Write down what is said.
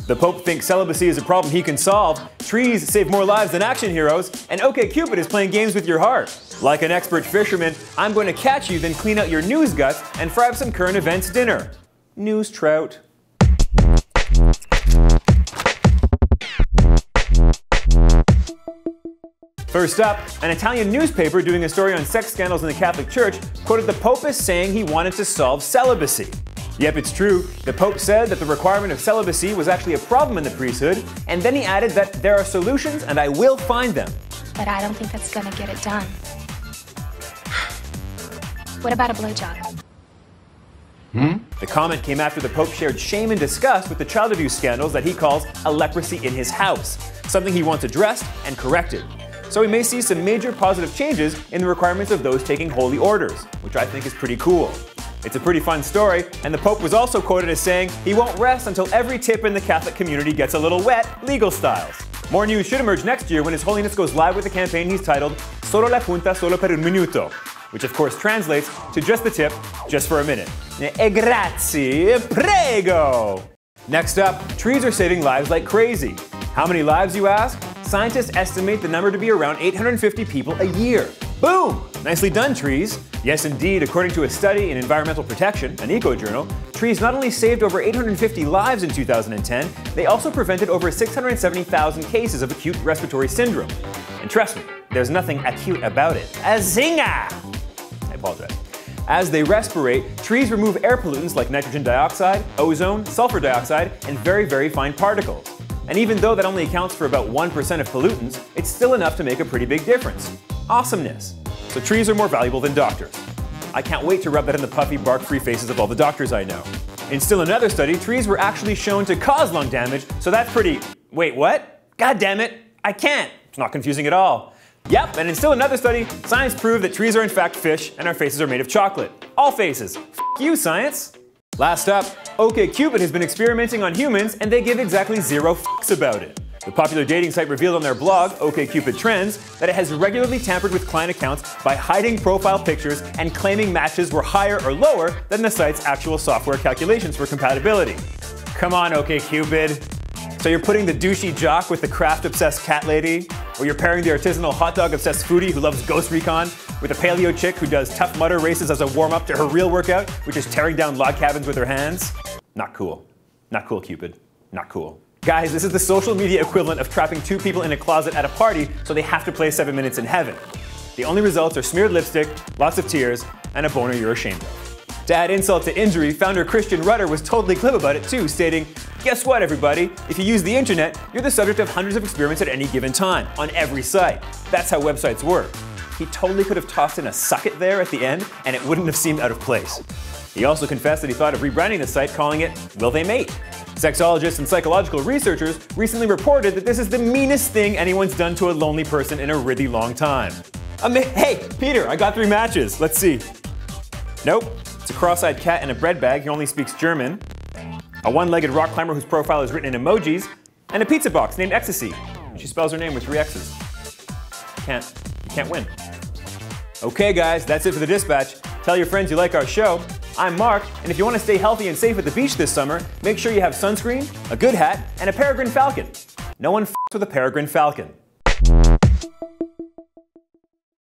The Pope thinks celibacy is a problem he can solve, trees save more lives than action heroes, and OkCupid is playing games with your heart. Like an expert fisherman, I'm going to catch you, then clean out your news guts and fry up some current events dinner. News trout. First up, an Italian newspaper doing a story on sex scandals in the Catholic Church quoted the Pope as saying he wanted to solve celibacy. Yep, it's true. The Pope said that the requirement of celibacy was actually a problem in the priesthood, and then he added that there are solutions and I will find them. But I don't think that's gonna get it done. What about a blowjob? The comment came after the Pope shared shame and disgust with the child abuse scandals that he calls a leprosy in his house, something he wants addressed and corrected. So we may see some major positive changes in the requirements of those taking holy orders, which I think is pretty cool. It's a pretty fun story, and the Pope was also quoted as saying he won't rest until every tip in the Catholic community gets a little wet, legal styles. More news should emerge next year when His Holiness goes live with a campaign he's titled Solo la punta solo per un minuto, which of course translates to just the tip, just for a minute. E grazie, prego! Next up, trees are saving lives like crazy. How many lives, you ask? Scientists estimate the number to be around 850 people a year. Boom! Nicely done, trees. Yes, indeed, according to a study in Environmental Protection, an eco-journal, trees not only saved over 850 lives in 2010, they also prevented over 670,000 cases of acute respiratory syndrome. And trust me, there's nothing acute about it. A zinger! I apologize. As they respirate, trees remove air pollutants like nitrogen dioxide, ozone, sulfur dioxide, and very, very fine particles. And even though that only accounts for about 1% of pollutants, it's still enough to make a pretty big difference. Awesomeness. So trees are more valuable than doctors. I can't wait to rub that in the puffy, bark-free faces of all the doctors I know. In still another study, trees were actually shown to cause lung damage, so that's pretty... Wait, what? God damn it, I can't. It's not confusing at all. Yep, and in still another study, science proved that trees are in fact fish and our faces are made of chocolate. All faces. F you, science. Last up, OkCupid has been experimenting on humans and they give exactly zero fucks about it. The popular dating site revealed on their blog, OkCupid Trends, that it has regularly tampered with client accounts by hiding profile pictures and claiming matches were higher or lower than the site's actual software calculations for compatibility. Come on, OkCupid. So you're putting the douchey jock with the craft-obsessed cat lady? Or you're pairing the artisanal hot dog-obsessed foodie who loves Ghost Recon with a paleo chick who does Tough Mudder races as a warm-up to her real workout, which is tearing down log cabins with her hands? Not cool. Not cool, Cupid. Not cool. Guys, this is the social media equivalent of trapping two people in a closet at a party so they have to play 7 Minutes in Heaven. The only results are smeared lipstick, lots of tears, and a boner you're ashamed of. To add insult to injury, founder Christian Rudder was totally glib about it too, stating, "Guess what, everybody? If you use the internet, you're the subject of hundreds of experiments at any given time, on every site. That's how websites work." He totally could have tossed in a "suck it" there at the end, and it wouldn't have seemed out of place. He also confessed that he thought of rebranding the site, calling it Will They Mate? Sexologists and psychological researchers recently reported that this is the meanest thing anyone's done to a lonely person in a really long time. Hey, Peter, I got 3 matches. Let's see. Nope. It's a cross-eyed cat in a bread bag who only speaks German, a one-legged rock climber whose profile is written in emojis, and a pizza box named Ecstasy. She spells her name with 3 X's. You can't win. Okay guys, that's it for the dispatch. Tell your friends you like our show. I'm Mark, and if you want to stay healthy and safe at the beach this summer, make sure you have sunscreen, a good hat, and a peregrine falcon. No one f***s with a peregrine falcon.